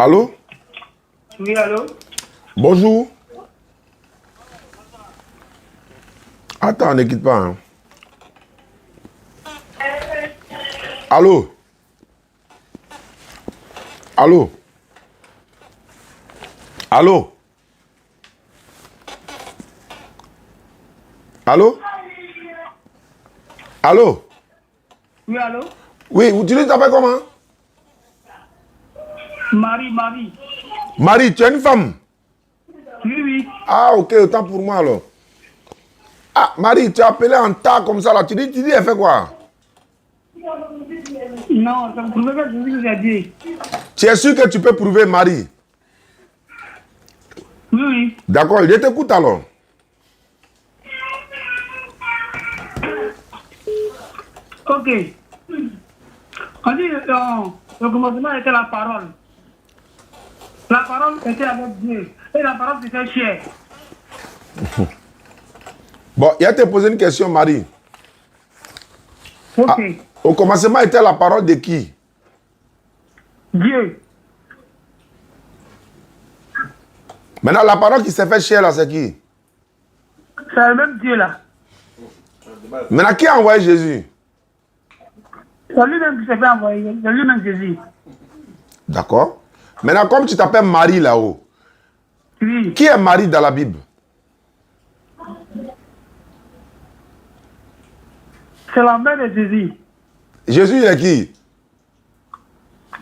Allô? Oui, allô? Bonjour. Attends, ne quitte pas. Hein. Allô? Allô? Allô? Allô? Allô? Oui, allô? Oui, tu t'appelles comment? Marie, Marie. Marie, tu es une femme? Oui, oui. Ah, ok, autant pour moi alors. Ah, Marie, tu as appelé en tas comme ça là. Tu dis, elle fait quoi? Non, ça me prouve que Jésus vous a dit. Tu es sûr que tu peux prouver, Marie? Oui, oui. D'accord, je t'écoute alors. Ok. On dit le commencement était la parole. La parole était avec Dieu. Et la parole était chère. Bon, il a te posé une question, Marie. Ok. Ah, au commencement était la parole de qui? Dieu. Maintenant, la parole qui s'est fait chère là, c'est qui? C'est le même Dieu là. Maintenant, qui a envoyé Jésus? C'est lui-même qui s'est fait envoyer. C'est lui-même Jésus. D'accord. Maintenant, comme tu t'appelles Marie là-haut, Oui. qui est Marie dans la Bible? C'est la mère de Jésus. Jésus, il est qui?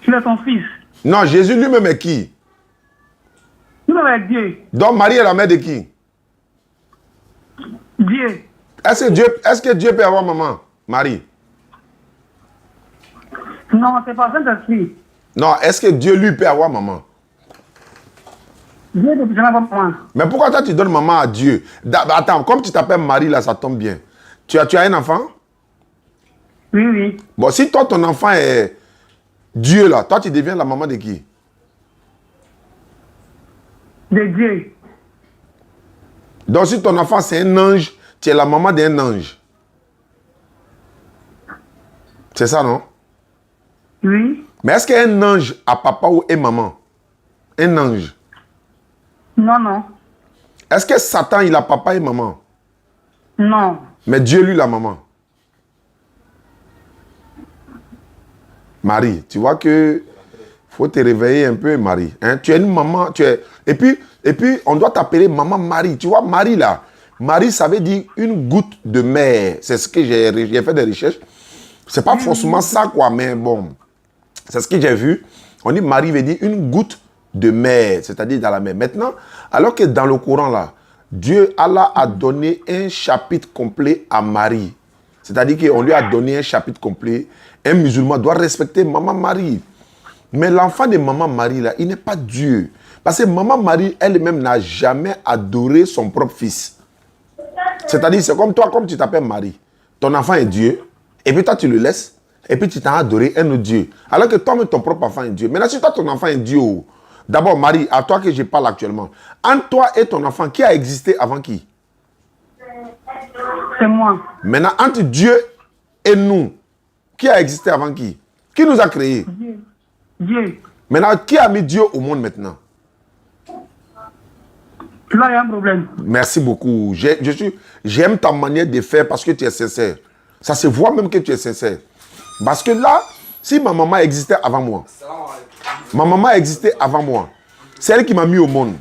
Il est son fils. Non, Jésus lui-même est qui? Lui-même est Dieu. Donc, Marie est la mère de qui? Dieu. Est-ce que Dieu peut avoir maman? Marie? Non, c'est pas Saint-Esprit. Non, est-ce que Dieu lui peut avoir maman? Dieu ne peut jamais avoir maman. Mais pourquoi toi tu donnes maman à Dieu? Attends, comme tu t'appelles Marie là, ça tombe bien. Tu as un enfant? Oui, oui. Bon, si toi ton enfant est Dieu là, toi tu deviens la maman de qui? De Dieu. Donc si ton enfant c'est un ange, tu es la maman d'un ange. C'est ça, non? Oui. Mais est-ce qu'un ange a papa ou une maman? Un ange. Non, non. Est-ce que Satan il a papa et maman? Non. Mais Dieu lui la maman. Marie, tu vois que faut te réveiller un peu, Marie. Hein? Tu es une maman, Et puis, on doit t'appeler maman Marie. Tu vois, Marie là, Marie, ça veut dire une goutte de mer. C'est ce que j'ai fait des recherches. C'est pas forcément ça, quoi, mais bon. C'est ce que j'ai vu. On dit Marie veut dire une goutte de mer, c'est-à-dire dans la mer. Maintenant, alors que dans le Coran là, Dieu, Allah a donné un chapitre complet à Marie. C'est-à-dire qu'on lui a donné un chapitre complet. Un musulman doit respecter Maman Marie. Mais l'enfant de Maman Marie, là, il n'est pas Dieu. Parce que Maman Marie, elle-même n'a jamais adoré son propre fils. C'est-à-dire, c'est comme toi, comme tu t'appelles Marie. Ton enfant est Dieu. Et puis toi, tu le laisses. Et puis tu t'en as adoré un autre Dieu. Alors que toi-même, ton propre enfant est Dieu. Maintenant, si toi, ton enfant est Dieu, d'abord, Marie, à toi que je parle actuellement. Entre toi et ton enfant, qui a existé avant qui? C'est moi. Maintenant, entre Dieu et nous, qui a existé avant qui? Qui nous a créés? Dieu. Dieu. Maintenant, qui a mis Dieu au monde maintenant? Là, il y a un problème. Merci beaucoup. J'aime ta manière de faire parce que tu es sincère. Ça se voit même que tu es sincère. Parce que là, si ma maman existait avant moi, c'est elle qui m'a mis au monde.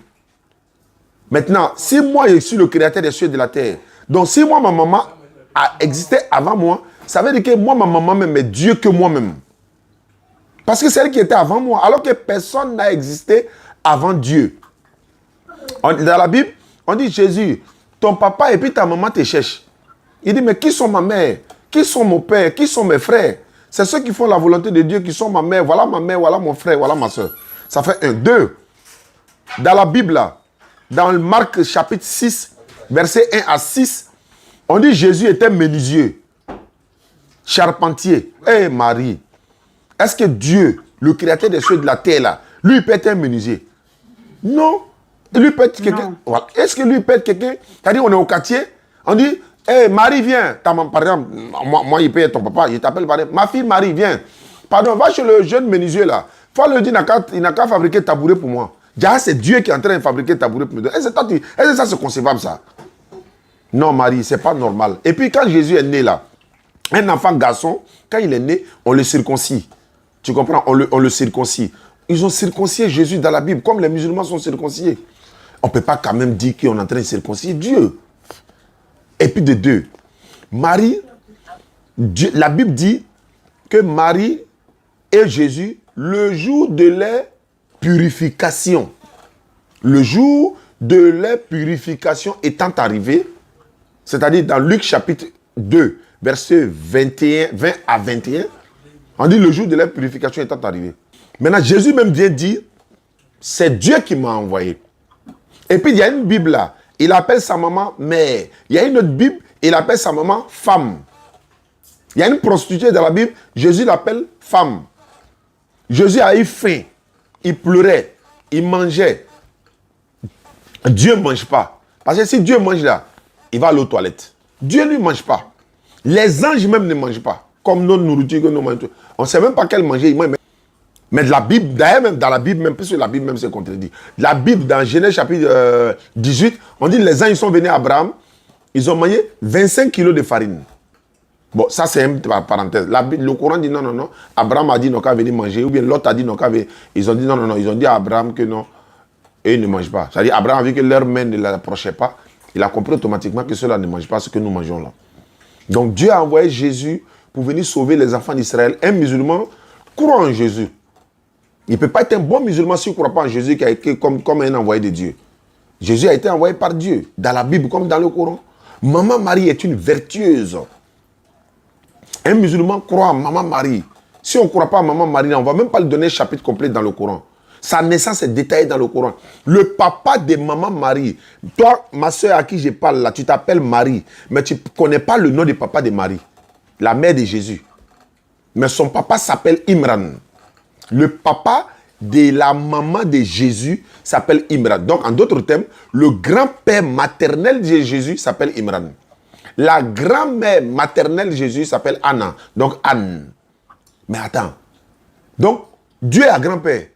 Maintenant, si moi je suis le créateur des cieux et de la terre, donc si moi ma maman a existé avant moi, ça veut dire que moi ma maman même est Dieu que moi-même. Parce que c'est elle qui était avant moi, alors que personne n'a existé avant Dieu. Dans la Bible, on dit Jésus, ton papa et puis ta maman te cherchent. Il dit, mais qui sont ma mère? Qui sont mon père? Qui sont mes frères? C'est ceux qui font la volonté de Dieu qui sont ma mère. Voilà ma mère, voilà mon frère, voilà ma soeur. Ça fait 1. 2. Dans la Bible, là, dans le Marc chapitre 6, verset 1 à 6, on dit Jésus était menuisier, charpentier. Eh Marie, est-ce que Dieu, le créateur des cieux et de la terre, là, lui peut être un menuisier? Non. Lui peut être quelqu'un. Voilà. Est-ce que lui peut être quelqu'un? C'est-à-dire, on est au quartier, on dit, hey, Marie, viens. Par exemple, moi, il peut être ton papa, il t'appelle, ma fille Marie, viens. Pardon, va chez le jeune menuisier là. Toi, le dit, il n'a qu'à fabriquer tabouret pour moi. Déjà, c'est Dieu qui est en train de fabriquer tabouret pour moi. Est-ce que ça, c'est concevable, ça? Non, Marie, c'est pas normal. Et puis, quand Jésus est né, là, un enfant garçon, quand il est né, on le circoncie. Tu comprends? On le circoncie. Ils ont circoncis Jésus dans la Bible, comme les musulmans sont circoncis. On ne peut pas quand même dire qu'on est en train de circoncire Dieu. Et puis de deux, Marie, Dieu, la Bible dit que Marie et Jésus, le jour de leur purification, le jour de leur purification étant arrivé, c'est-à-dire dans Luc chapitre 2, versets 20 à 21, on dit le jour de leur purification étant arrivé. Maintenant, Jésus même vient dire, c'est Dieu qui m'a envoyé. Et puis, il y a une Bible là, il appelle sa maman mère. Il y a une autre Bible, il appelle sa maman femme. Il y a une prostituée dans la Bible, Jésus l'appelle femme. Jésus a eu faim, il pleurait, il mangeait. Dieu ne mange pas. Parce que si Dieu mange là, il va aller aux toilettes. Dieu ne mange pas. Les anges même ne mangent pas. Comme nos nourritures que nous mangeons. On ne sait même pas quel manger. Mais de la Bible, d'ailleurs même dans la Bible, même puisque la Bible même se contredit. La Bible, dans Genèse chapitre 18, on dit les anges ils sont venus à Abraham, ils ont mangé 25 kilos de farine. Bon, ça c'est une parenthèse. Le Coran dit non, non, non. Abraham a dit non qu'à venir manger. Ou bien l'autre a dit non qu'à venir. Ils ont dit non, non, non. Ils ont dit à Abraham que non. Et ils ne mangent pas. C'est-à-dire Abraham a vu que leur main ne l'approchait pas. Il a compris automatiquement que ceux-là ne mangent pas ce que nous mangeons là. Donc Dieu a envoyé Jésus pour venir sauver les enfants d'Israël. Un musulman croit en Jésus. Il ne peut pas être un bon musulman s'il ne croit pas en Jésus qui a été comme un envoyé de Dieu. Jésus a été envoyé par Dieu, dans la Bible comme dans le Coran. Maman Marie est une vertueuse. Un musulman croit en Maman Marie. Si on ne croit pas en Maman Marie, on ne va même pas lui donner un chapitre complet dans le Coran. Sa naissance est détaillée dans le Coran. Le papa de Maman Marie, toi, ma soeur à qui je parle là, tu t'appelles Marie, mais tu ne connais pas le nom du papa de Marie, la mère de Jésus. Mais son papa s'appelle Imran. Le papa de la maman de Jésus s'appelle Imran. Donc, en d'autres termes, le grand-père maternel de Jésus s'appelle Imran. La grand-mère maternelle de Jésus s'appelle Anna. Donc, Anne. Mais attends. Donc, Dieu a grand-père.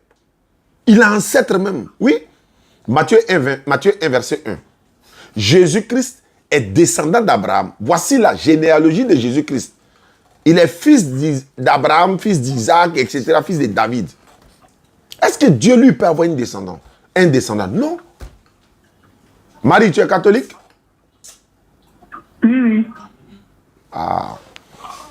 Il a ancêtre même. Oui. Matthieu 1, verset 1. Jésus-Christ est descendant d'Abraham. Voici la généalogie de Jésus-Christ. Il est fils d'Abraham, fils d'Isaac, etc., fils de David. Est-ce que Dieu lui peut avoir un descendant? Non. Marie, tu es catholique? Oui, oui. Ah.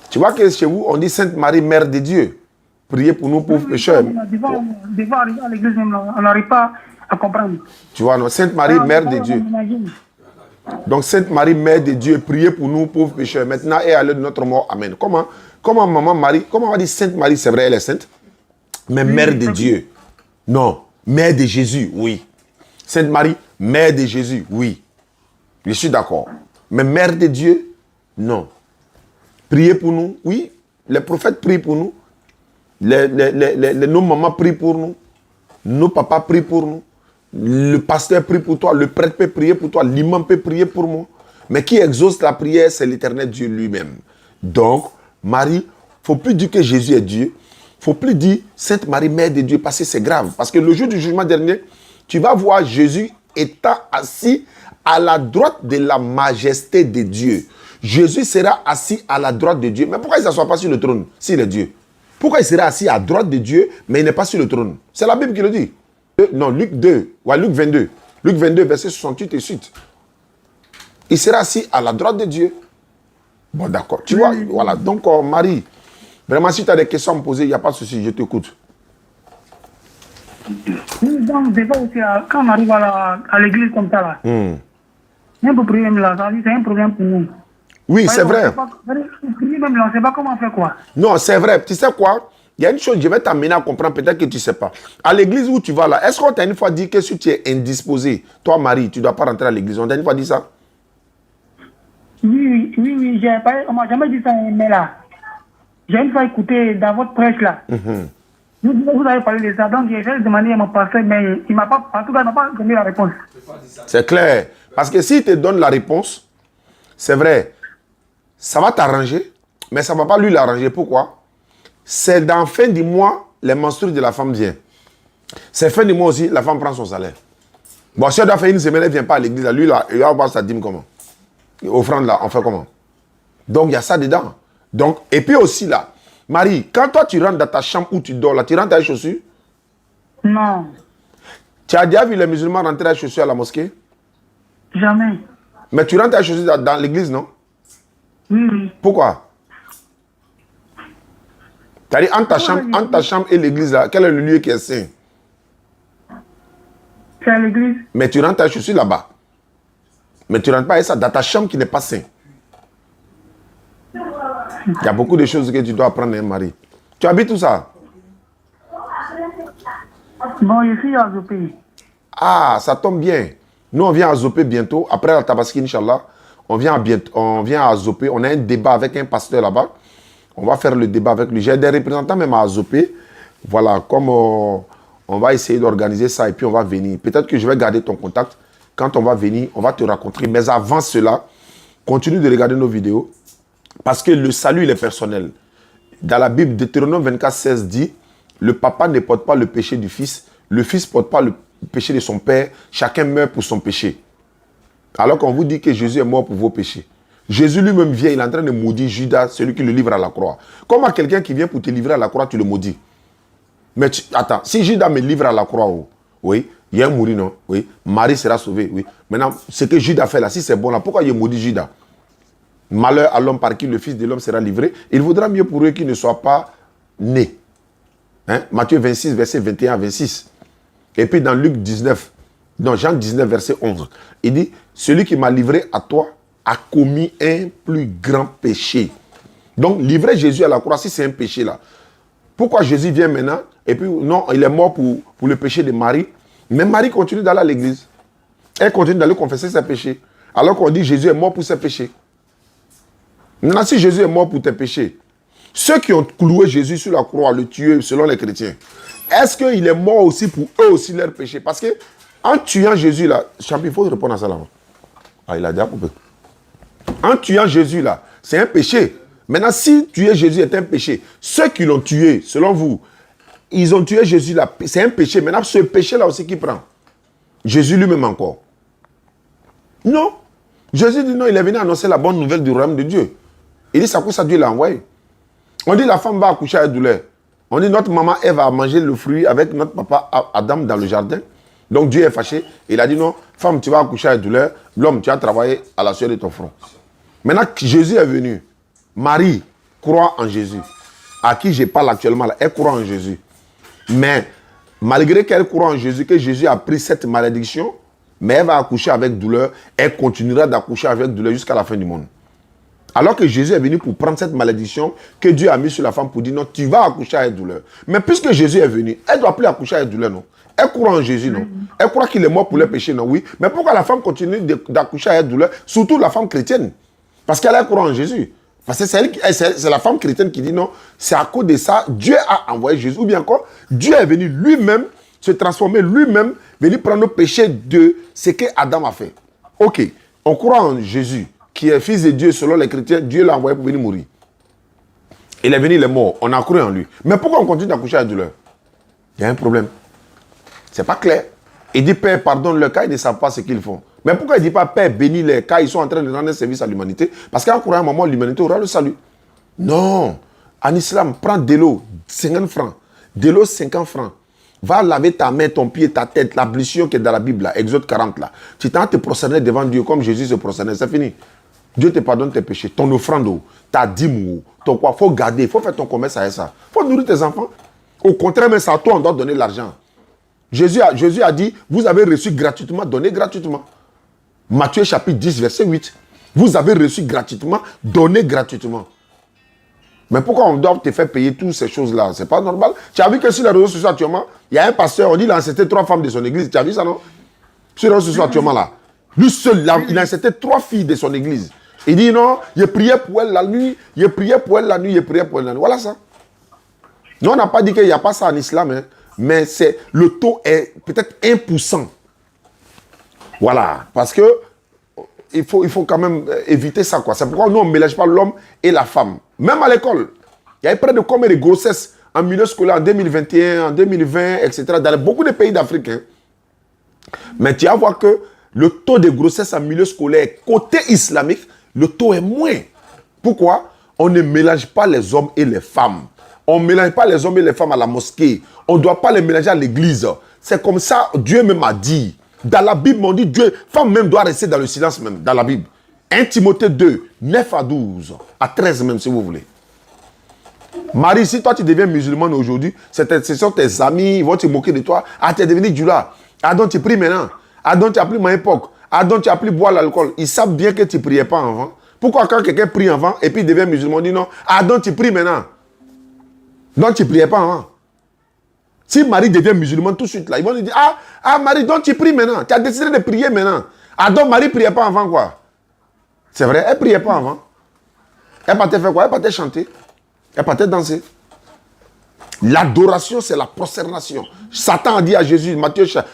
Tu vois que chez vous, on dit Sainte Marie, Mère de Dieu. Priez pour nous pauvres pécheurs. Devant arriver à l'église, on n'arrive pas à comprendre. Tu vois, non? Sainte Marie, Mère de Dieu. Donc, Sainte Marie, Mère de Dieu, priez pour nous pauvres pécheurs, maintenant et à l'heure de notre mort. Amen. Comment Maman Marie, comment on va dire Sainte Marie, c'est vrai, elle est sainte? Mais oui, Mère de Dieu. Non. Mère de Jésus, oui. Sainte Marie, Mère de Jésus, oui. Je suis d'accord. Mais Mère de Dieu, non. Priez pour nous, oui. Les prophètes prient pour nous. Nos mamans prient pour nous. Nos papas prient pour nous. Le pasteur prie pour toi. Le prêtre peut prier pour toi. L'imam peut prier pour moi. Mais qui exauce la prière, c'est l'Éternel Dieu lui-même. Donc, Marie, il ne faut plus dire que Jésus est Dieu. Il ne faut plus dire Sainte Marie, Mère de Dieu, parce que c'est grave. Parce que le jour du jugement dernier, tu vas voir Jésus étant assis à la droite de la majesté de Dieu. Jésus sera assis à la droite de Dieu. Mais pourquoi il ne s'assoit pas sur le trône s'il est Dieu? Pourquoi il sera assis à droite de Dieu, mais il n'est pas sur le trône? C'est la Bible qui le dit. Non, Luc 2, ouais, Luc 22. Luc 22, verset 68 et suite. Il sera assis à la droite de Dieu. Bon, d'accord. Tu vois, voilà. Donc, Marie, vraiment, si tu as des questions à me poser, il n'y a pas de souci, je t'écoute. Donc, des fois aussi, quand on arrive à l'église comme ça, là, il y a un problème là, c'est un problème pour nous. Oui, c'est vrai. Même là, on ne sait pas comment faire quoi. Non, c'est vrai. Tu sais quoi? Il y a une chose, je vais t'amener à comprendre, peut-être que tu ne sais pas. À l'église où tu vas là, est-ce qu'on t'a une fois dit que si tu es indisposé, toi, Marie, tu ne dois pas rentrer à l'église? On t'a une fois dit ça? Oui, on ne m'a jamais dit ça, mais là, j'ai une fois écouté dans votre prêche là. Vous avez parlé de ça, donc j'ai demandé à mon pasteur, mais il m'a pas, en tout cas, il ne m'a pas donné la réponse. C'est clair. Parce que s'il te donne la réponse, c'est vrai, ça va t'arranger, mais ça ne va pas lui l'arranger. Pourquoi? C'est dans la fin du mois les menstrues de la femme viennent, c'est fin du mois aussi, la femme prend son salaire. Bon, si elle doit faire une semaine, elle ne vient pas à l'église, lui, là, il va voir sa dîme comment? Offrande là, on fait comment? Donc, il y a ça dedans. Donc, et puis aussi là, Marie, quand toi tu rentres dans ta chambre où tu dors, là, tu rentres avec chaussures? Non. Tu as déjà vu les musulmans rentrer avec chaussures à la mosquée? Jamais. Mais tu rentres avec chaussures dans l'église, non? Oui. Pourquoi? C'est-à-dire, entre ta chambre et l'église, là, quel est le lieu qui est saint? C'est à l'église. Mais tu rentres avec chaussures là-bas. Mais tu ne rentres pas avec ça dans ta chambre qui n'est pas saint. Il y a beaucoup de choses que tu dois apprendre, hein, Marie. Tu habites où ça? Bon, je suis à Zopé. Ah, ça tombe bien. Nous, on vient à Zopé bientôt. Après la Tabaski, Inch'Allah, on vient à Zopé. On a un débat avec un pasteur là-bas. On va faire le débat avec lui. J'ai des représentants même à Zopé. Voilà, comme on va essayer d'organiser ça et puis on va venir. Peut-être que je vais garder ton contact. Quand on va venir, on va te raconter. Mais avant cela, continue de regarder nos vidéos. Parce que le salut, il est personnel. Dans la Bible, Deutéronome 24, 16 dit, le papa ne porte pas le péché du fils, le fils ne porte pas le péché de son père, chacun meurt pour son péché. Alors qu'on vous dit que Jésus est mort pour vos péchés. Jésus lui-même vient, il est en train de maudire Judas, celui qui le livre à la croix. Comment quelqu'un qui vient pour te livrer à la croix, tu le maudis? Mais attends, si Judas me livre à la croix, oui, il y a un mourir, non? Oui, Marie sera sauvée, oui. Maintenant, ce que Judas fait là, si c'est bon là, pourquoi il maudit Judas? Malheur à l'homme par qui le Fils de l'homme sera livré. Il vaudra mieux pour eux qu'ils ne soient pas nés. Hein? Matthieu 26, verset 21 à 26. Et puis dans Luc 19, dans Jean 19, verset 11, il dit, celui qui m'a livré à toi a commis un plus grand péché. Donc, livrer Jésus à la croix, si c'est un péché là. Pourquoi Jésus vient maintenant? Et puis, non, il est mort pour le péché de Marie. Mais Marie continue d'aller à l'église. Elle continue d'aller confesser ses péchés. Alors qu'on dit Jésus est mort pour ses péchés. Maintenant, si Jésus est mort pour tes péchés, ceux qui ont cloué Jésus sur la croix, le tuer selon les chrétiens, est-ce qu'il est mort aussi pour eux aussi leurs péchés? Parce que en tuant Jésus là, champion, il faut répondre à ça là. Ah, il a déjà coupé. En tuant Jésus là, c'est un péché. Maintenant, si tuer Jésus est un péché, ceux qui l'ont tué, selon vous, ils ont tué Jésus là, c'est un péché. Maintenant, ce péché là aussi qui prend? Jésus lui-même encore. Non. Jésus dit non, il est venu annoncer la bonne nouvelle du royaume de Dieu. Il dit, ça coûte ça, Dieu l'a envoyé. On dit, la femme va accoucher avec douleur. On dit, notre maman, Ève a mangé le fruit avec notre papa Adam dans le jardin. Donc Dieu est fâché. Il a dit, non, femme, tu vas accoucher avec douleur. L'homme, tu as travaillé à la sueur de ton front. Maintenant que Jésus est venu, Marie croit en Jésus. À qui je parle actuellement, là, elle croit en Jésus. Mais, malgré qu'elle croit en Jésus, que Jésus a pris cette malédiction, mais elle va accoucher avec douleur, elle continuera d'accoucher avec douleur jusqu'à la fin du monde. Alors que Jésus est venu pour prendre cette malédiction que Dieu a mis sur la femme pour dire non, tu vas accoucher avec douleur. Mais puisque Jésus est venu, elle ne doit plus accoucher avec douleur, non? Elle croit en Jésus, non? Elle croit qu'il est mort pour les péchés, non? Oui. Mais pourquoi la femme continue d'accoucher avec douleur? Surtout la femme chrétienne. Parce qu'elle croit en Jésus. Parce que c'est la femme chrétienne qui dit non, c'est à cause de ça, Dieu a envoyé Jésus. Ou bien encore, Dieu est venu lui-même se transformer, lui-même, venir prendre nos péchés de ce que Adam a fait. Ok, on croit en Jésus, qui est fils de Dieu selon les chrétiens, Dieu l'a envoyé pour venir mourir. Il est venu, il est mort, on a cru en lui. Mais pourquoi on continue d'accoucher à douleur? Il y a un problème. C'est pas clair. Il dit, Père, pardonne-leur, car ils ne savent pas ce qu'ils font. Mais pourquoi il ne dit pas, Père, bénis-les, car ils sont en train de rendre un service à l'humanité? Parce qu'en croyant à un moment, l'humanité aura le salut. Non. En islam, prends de l'eau, 50 francs. De l'eau, 50 francs. Va laver ta main, ton pied, ta tête, la blessure qui est dans la Bible, là, Exode 40, là. Tu t'en te prosterner devant Dieu comme Jésus se prosternait, c'est fini. Dieu te pardonne tes péchés, ton offrande, ta dîme, ton quoi. Il faut garder, il faut faire ton commerce avec ça. Il faut nourrir tes enfants. Au contraire, mais ça, toi, on doit donner l'argent. Jésus a dit, vous avez reçu gratuitement, donnez gratuitement. Matthieu chapitre 10, verset 8. Vous avez reçu gratuitement, donnez gratuitement. Mais pourquoi on doit te faire payer toutes ces choses-là? C'est pas normal. Tu as vu que sur les réseaux sociaux actuellement, il y a un pasteur, on dit qu'il a incité 3 femmes de son église. Tu as vu ça, non? Sur les réseaux sociaux actuellement, là. Lui seul, là, il a incité 3 filles de son église. Il dit non, il priait pour elle la nuit, il priait pour elle la nuit, il priait pour elle la nuit. Voilà ça. Nous, on n'a pas dit qu'il n'y a pas ça en islam, hein, mais le taux est peut-être 1%. Voilà. Parce que il faut quand même éviter ça, quoi. C'est pourquoi nous, on ne mélange pas l'homme et la femme. Même à l'école, il y a près de combien de grossesses en milieu scolaire en 2021, en 2020, etc. Dans beaucoup de pays d'Afrique. Hein. Mais tu vas voir que le taux de grossesse en milieu scolaire, côté islamique, le taux est moins. Pourquoi? On ne mélange pas les hommes et les femmes. On ne mélange pas les hommes et les femmes à la mosquée. On ne doit pas les mélanger à l'église. C'est comme ça, Dieu même a dit. Dans la Bible, on dit Dieu, femme même doit rester dans le silence même, dans la Bible. 1 Timothée 2, 9 à 12, à 13 même si vous voulez. Marie, si toi tu deviens musulmane aujourd'hui, ce sont tes amis, ils vont te moquer de toi. Ah, tu es devenu Djoula. Ah, donc tu pries maintenant. Ah, donc tu as pris ma époque. Ah, donc tu as pris boire l'alcool. Ils savent bien que tu ne priais pas avant. Pourquoi quand quelqu'un prie avant et puis il devient musulman, on dit non. Ah, donc tu pries maintenant. Donc tu ne priais pas avant. Si Marie devient musulmane tout de suite, là, ils vont lui dire ah Marie, donc tu pries maintenant. Tu as décidé de prier maintenant. Ah, donc Marie ne priait pas avant quoi? C'est vrai, elle ne priait pas avant. Elle partait faire quoi? Elle partait chanter. Elle partait danser. L'adoration, c'est la prosternation. Satan a dit à Jésus, Matthieu 4,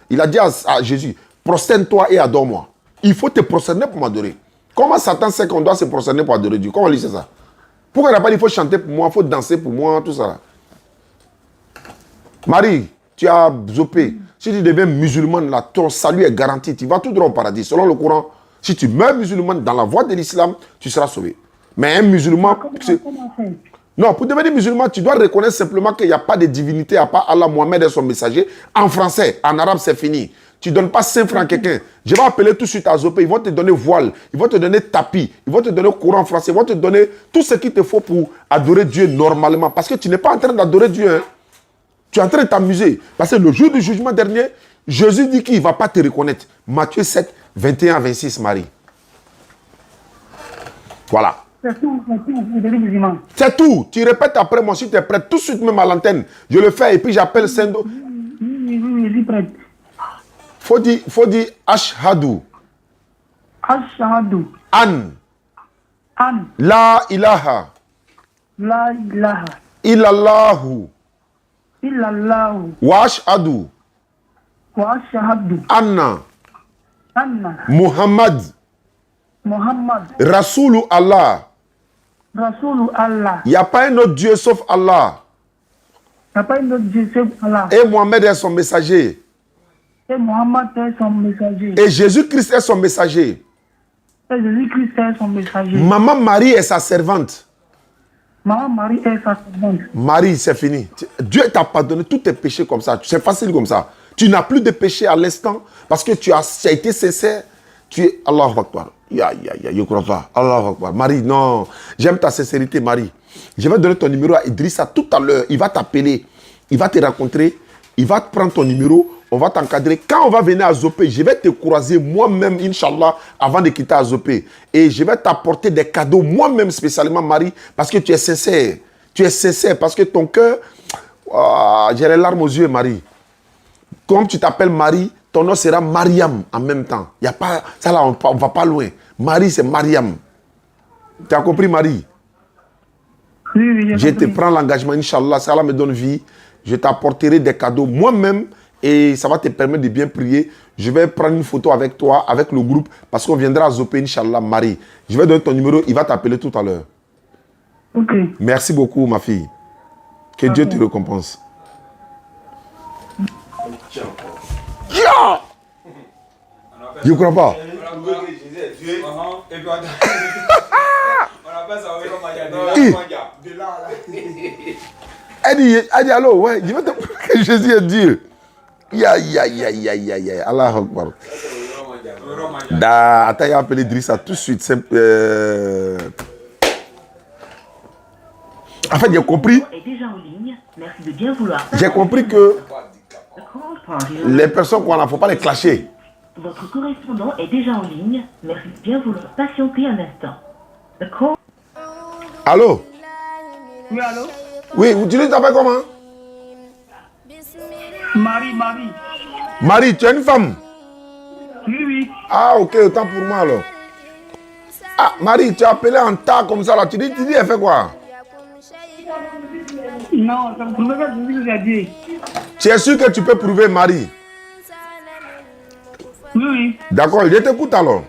il a dit à Jésus, prosterne-toi et adore-moi. Il faut te prosterner pour m'adorer. Comment Satan sait qu'on doit se prosterner pour adorer Dieu? Comment il sait ça? Pourquoi il n'a pas dit, il faut chanter pour moi, il faut danser pour moi, tout ça? Marie, tu as zopé. Si tu deviens musulmane, là, ton salut est garanti. Tu vas tout droit au paradis. Selon le Coran, si tu meurs musulman dans la voie de l'islam, tu seras sauvé. Mais un musulman... Non, pour devenir musulman, tu dois reconnaître simplement qu'il n'y a pas de divinité à part Allah, Mohamed et son messager. En français, en arabe, c'est fini. Tu ne donnes pas 5 francs à quelqu'un. Je vais appeler tout de suite à Zopé. Ils vont te donner voile, ils vont te donner tapis, ils vont te donner courant français, ils vont te donner tout ce qu'il te faut pour adorer Dieu normalement. Parce que tu n'es pas en train d'adorer Dieu. Hein. Tu es en train de t'amuser. Parce que le jour du jugement dernier, Jésus dit qu'il ne va pas te reconnaître. Matthieu 7, 21 à 26, Marie. Voilà. C'est tout. Tu répètes après moi si tu es prêt. Tout de suite même à l'antenne. Je le fais et puis j'appelle Sendo. Oui, prêt. Faut dire Ashhadu. Ashhadu. An. An. La ilaha. La ilaha. Illallahu. Illallahu. Wa ashhadu. Wa ashhadu. Anna. Anna. Muhammad. Muhammad. Rasoulu Allah. Rasoulu Allah. Il n'y a pas un autre Dieu sauf Allah. Il n'y a pas un autre Dieu sauf Allah. Et Mohamed est son messager. Et Mohamed est son messager. Et Jésus-Christ est son messager. Et Jésus-Christ est son messager. Maman Marie est sa servante. Maman Marie est sa servante. Marie, c'est fini. Dieu t'a pardonné tous tes péchés comme ça. C'est facile comme ça. Tu n'as plus de péché à l'instant parce que tu as été sincère. Tu es Allahu Akbar. Je ne crois pas. Allahu Akbar. Marie, non. J'aime ta sincérité, Marie. Je vais donner ton numéro à Idrissa tout à l'heure. Il va t'appeler. Il va te rencontrer. Il va te prendre ton numéro. On va t'encadrer. Quand on va venir à Zopé, je vais te croiser moi-même, Inch'Allah, avant de quitter à Zopé. Et je vais t'apporter des cadeaux, moi-même spécialement, Marie, parce que tu es sincère. Tu es sincère parce que ton cœur... j'ai les larmes aux yeux, Marie. Comme tu t'appelles Marie, ton nom sera Mariam en même temps. Y a pas, ça là, on ne va pas loin. Marie, c'est Mariam. Tu as compris, Marie? Oui, je te prends l'engagement, Inch'Allah, ça là me donne vie. Je t'apporterai des cadeaux moi-même et ça va te permettre de bien prier. Je vais prendre une photo avec toi, avec le groupe, parce qu'on viendra à Zopé, Inch'Allah, Marie. Je vais donner ton numéro, il va t'appeler tout à l'heure. Ok. Merci beaucoup, ma fille. Que Dieu te récompense. Yeah! Je ne crois pas. Elle dit allô, ouais, je vais te prouver que Jésus est Dieu. Ya. Allah Akbar. Attends, il a appelé Idrissa tout de suite. En fait, j'ai compris. J'ai compris que les personnes qu'on a, il ne faut pas les clasher. Votre correspondant est déjà en ligne. Merci de bien vouloir patienter un instant. Allô? Oui, allô? Oui, tu t'appelles comment? Marie. Marie, tu es une femme? Oui. Ah, ok, autant pour moi alors. Ah, Marie, tu as appelé en tas comme ça là. Tu dis, elle fait quoi? Non, ça me prouve que Jésus est Dieu. Tu es sûr que tu peux prouver, Marie? Oui. D'accord, je t'écoute alors.